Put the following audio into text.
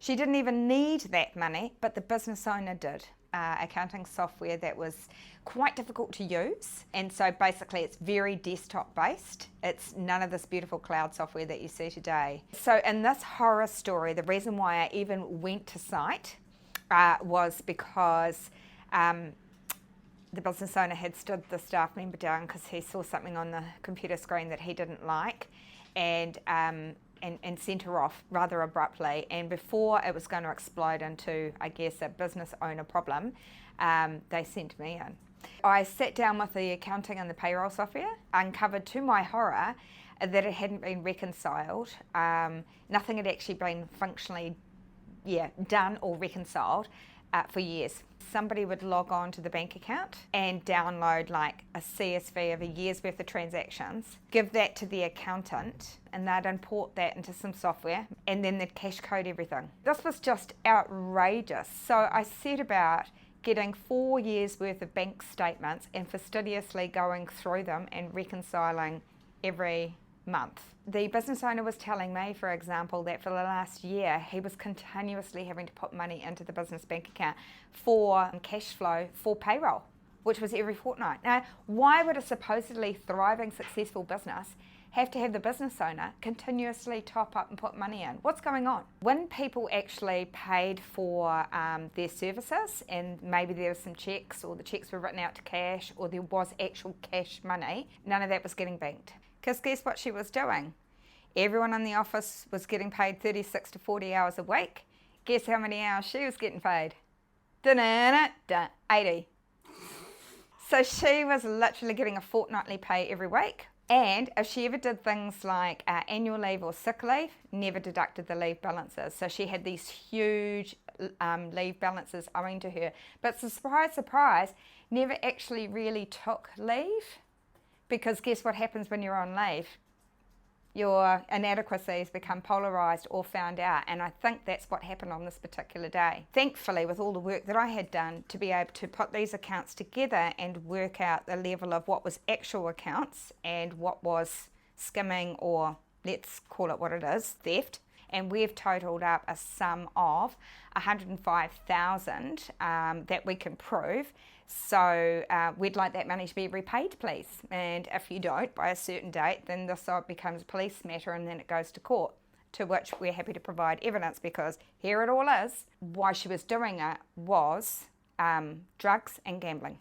She didn't even need that money, but the business owner did. Accounting software that was quite difficult to use, and so basically it's very desktop based. It's none of this beautiful cloud software that you see today. So in this horror story, the reason why I even went to site was because the business owner had stood the staff member down because he saw something on the computer screen that he didn't like, and sent her off rather abruptly. And before it was going to explode into, I guess, a business owner problem, they sent me in. I sat down with the accounting and the payroll software, uncovered to my horror that it hadn't been reconciled. Nothing had actually been functionally done or reconciled for years. Somebody would log on to the bank account and download like a CSV of a year's worth of transactions, give that to the accountant, and they'd import that into some software, and then they'd cash code everything. This was just outrageous. So I set about getting 4 years worth of bank statements and fastidiously going through them and reconciling every month. The business owner was telling me, for example, that for the last year he was continuously having to put money into the business bank account for cash flow for payroll, which was every fortnight. Now, why would a supposedly thriving, successful business have to have the business owner continuously top up and put money in? What's going on? When people actually paid for their services, and maybe there were some checks, or the checks were written out to cash, or there was actual cash money, none of that was getting banked. Because guess what she was doing? Everyone in the office was getting paid 36 to 40 hours a week. Guess how many hours she was getting paid? 80. So she was literally getting a fortnightly pay every week. And if she ever did things like annual leave or sick leave, never deducted the leave balances. So she had these huge leave balances owing to her. But surprise, surprise, never actually really took leave. Because guess what happens when you're on leave? Your inadequacies become polarised or found out, and I think that's what happened on this particular day. Thankfully, with all the work that I had done to be able to put these accounts together and work out the level of what was actual accounts and what was skimming, or let's call it what it is, theft, and we've totaled up a sum of 105,000 that we can prove. So we'd like that money to be repaid, please. And if you don't by a certain date, then this becomes a police matter, and then it goes to court, to which we're happy to provide evidence, because here it all is. Why she was doing it was drugs and gambling.